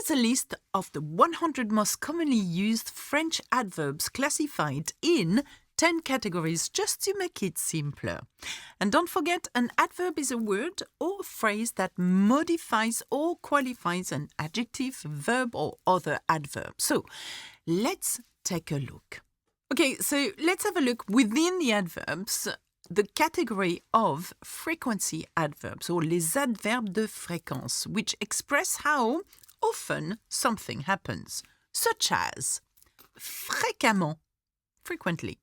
Here's a list of the 100 most commonly used French adverbs classified in 10 categories just to make it simpler. And don't forget, an adverb is a word or phrase that modifies or qualifies an adjective, verb, or other adverb. So let's take a look. Okay, so let's have a look within the adverbs, the category of frequency adverbs, or les adverbes de fréquence, which express how often something happens, such as fréquemment, frequently,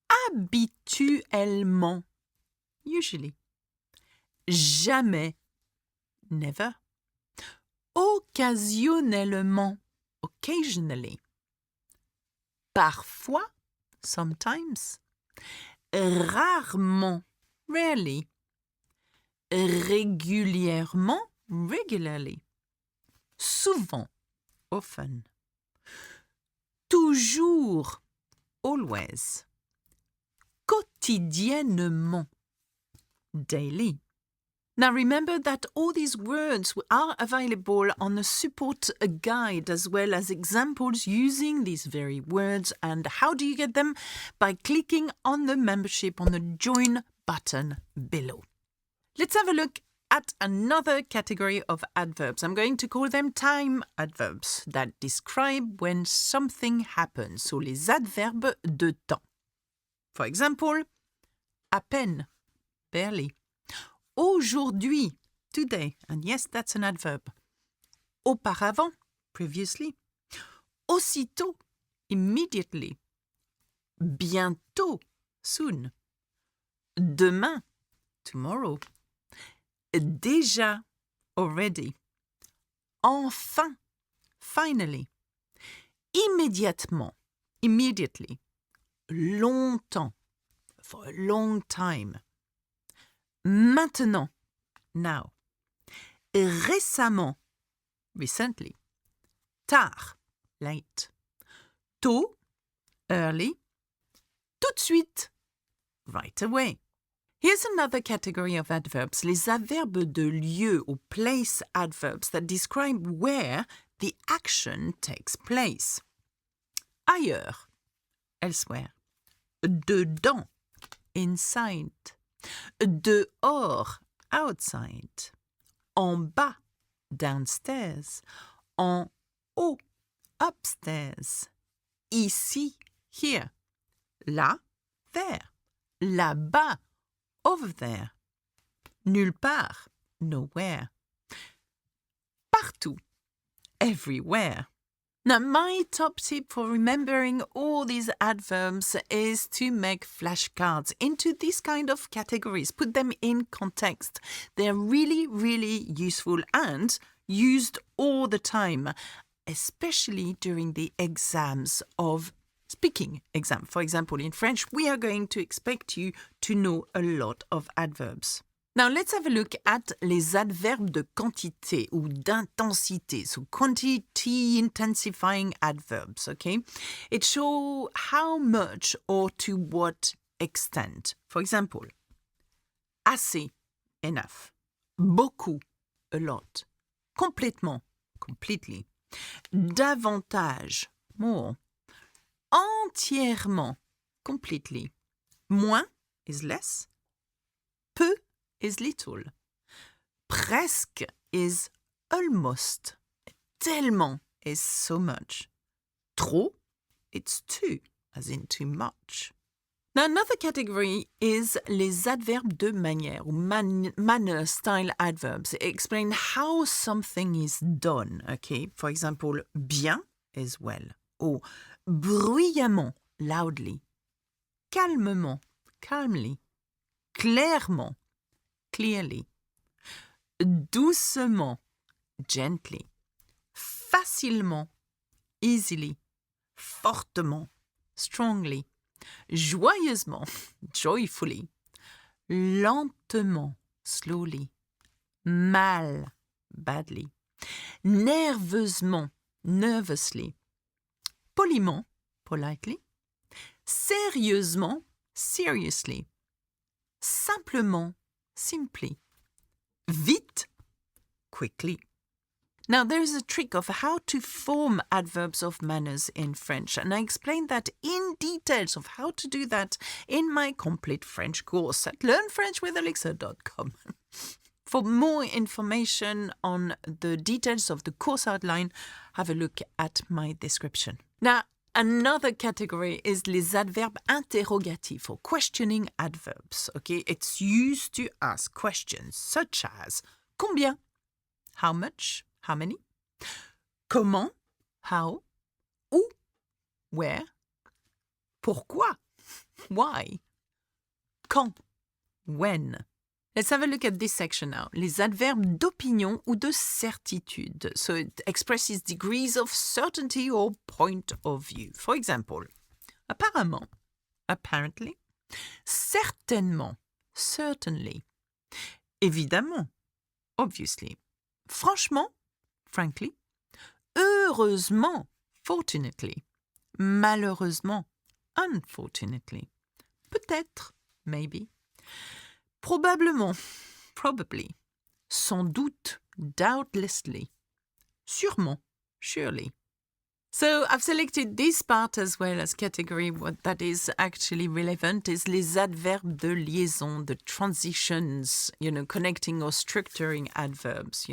habituellement, usually, jamais, never, occasionnellement, occasionally, parfois, sometimes, rarement, rarely, régulièrement, regularly, souvent, often, toujours, always, quotidiennement, daily. Now remember that all these words are available on a support guide as well as examples using these very words. And how do you get them? By clicking on the membership on the join button below. Let's have a look at another category of adverbs. I'm going to call them time adverbs that describe when something happens. So les adverbes de temps. For example, à peine, barely. Aujourd'hui, today, and yes, that's an adverb. Auparavant, previously. Aussitôt, immediately. Bientôt, soon. Demain, tomorrow. Déjà, already. Enfin, finally. Immédiatement, immediately. Longtemps, for a long time. Maintenant, now. Récemment, recently. Tard, late. Tôt, early. Tout de suite, right away. Here's another category of adverbs, les adverbes de lieu or place adverbs that describe where the action takes place. Ailleurs, elsewhere. Dedans, inside. Dehors, outside. En bas, downstairs. En haut, upstairs. Ici, here. Là, there. Là-bas, over there. Nulle part, nowhere. Partout, everywhere. Now, my top tip for remembering all these adverbs is to make flashcards into these kind of categories. Put them in context. They're really, really useful and used all the time, especially during the exams of speaking exam. For example, in French, we are going to expect you to know a lot of adverbs. Now, let's have a look at les adverbes de quantité ou d'intensité. So, quantity intensifying adverbs, okay? It shows how much or to what extent. For example, assez, enough. Beaucoup, a lot. Complètement, completely. Davantage, more. Entièrement, completely. Moins is less. Peu is little. Presque is almost. Tellement is so much. Trop, it's too, as in too much. Now, another category is les adverbes de manière, or manner style adverbs. They explain how something is done, okay? For example, bien is well, or bruyamment, loudly, calmement, calmly, clairement, clearly, doucement, gently, facilement, easily, fortement, strongly, joyeusement, joyfully, lentement, slowly, mal, badly, nerveusement, nervously, poliment, politely, sérieusement, seriously, simplement, simply, vite, quickly, Now, there is a trick of how to form adverbs of manners in French, and I explained that in details of how to do that in my complete French course at learnfrenchwithalexa.com. For more information on the details of the course outline, have a look at my description. Now, another category is les adverbes interrogatifs, for questioning adverbs. Okay, it's used to ask questions such as combien, how much, how many, comment, how, où, where, pourquoi, why, quand, when. Let's have a look at this section now. Les adverbes d'opinion ou de certitude. So it expresses degrees of certainty or point of view. For example, apparemment, apparently, certainement, certainly, évidemment, obviously, franchement, frankly, heureusement, fortunately, malheureusement, unfortunately, peut-être, maybe, probablement, probably, sans doute, doubtlessly, sûrement, surely. So I've selected this part as well as category. What that is actually relevant is les adverbes de liaison, the transitions, connecting or structuring adverbs,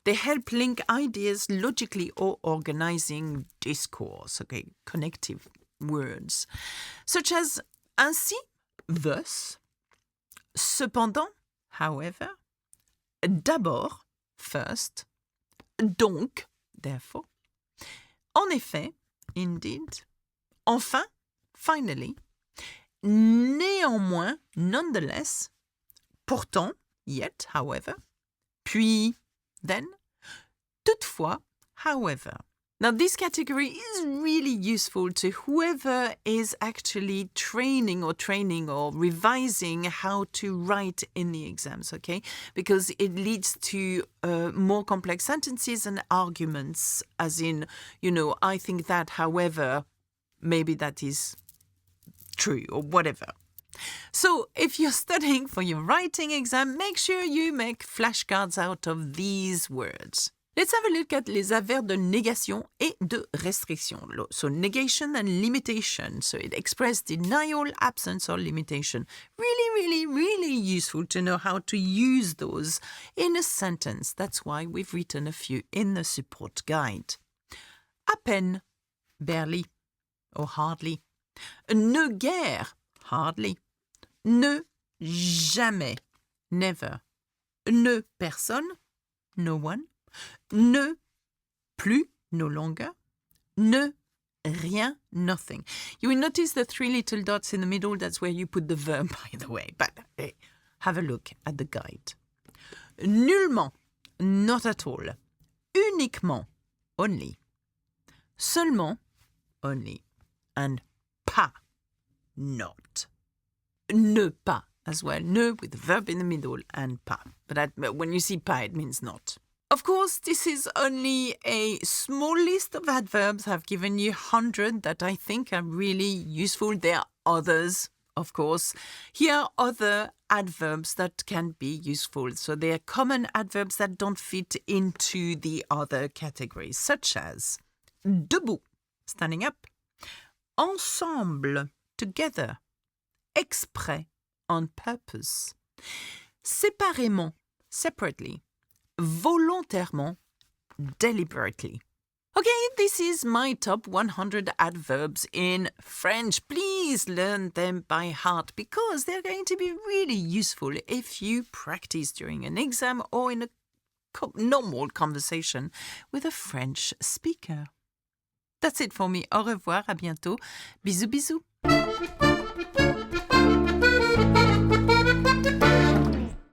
They help link ideas logically or organizing discourse, okay, connective words, such as ainsi, thus, cependant, however, d'abord, first, donc, therefore, en effet, indeed, enfin, finally, néanmoins, nonetheless, pourtant, yet, however, puis, then, toutefois, however. Now, this category is really useful to whoever is actually training or revising how to write in the exams, okay? Because it leads to more complex sentences and arguments, as in, I think that, however, maybe that is true or whatever. So, if you're studying for your writing exam, make sure you make flashcards out of these words. Let's have a look at les adverbes de négation et de restriction. So negation and limitation. So it expresses denial, absence, or limitation. Really, really, really useful to know how to use those in a sentence. That's why we've written a few in the support guide. À peine, barely, or hardly. Ne guère, hardly. Ne jamais, never. Ne personne, no one. Ne plus, no longer. Ne rien, nothing. You will notice the three little dots in the middle. That's where you put the verb, by the way. But hey, have a look at the guide. Nullement, not at all. Uniquement, only. Seulement, only. And pas, not. Ne pas as well. Ne with the verb in the middle and pas. But when you see pas, it means not. Of course, this is only a small list of adverbs. I've given you 100 that I think are really useful. There are others, of course. Here are other adverbs that can be useful. So they are common adverbs that don't fit into the other categories, such as debout, standing up, ensemble, together, exprès, on purpose, séparément, separately, volontairement, deliberately. Okay, this is my top 100 adverbs in French. Please learn them by heart because they're going to be really useful if you practice during an exam or in a normal conversation with a French speaker. That's it for me. Au revoir, à bientôt. Bisous, bisous.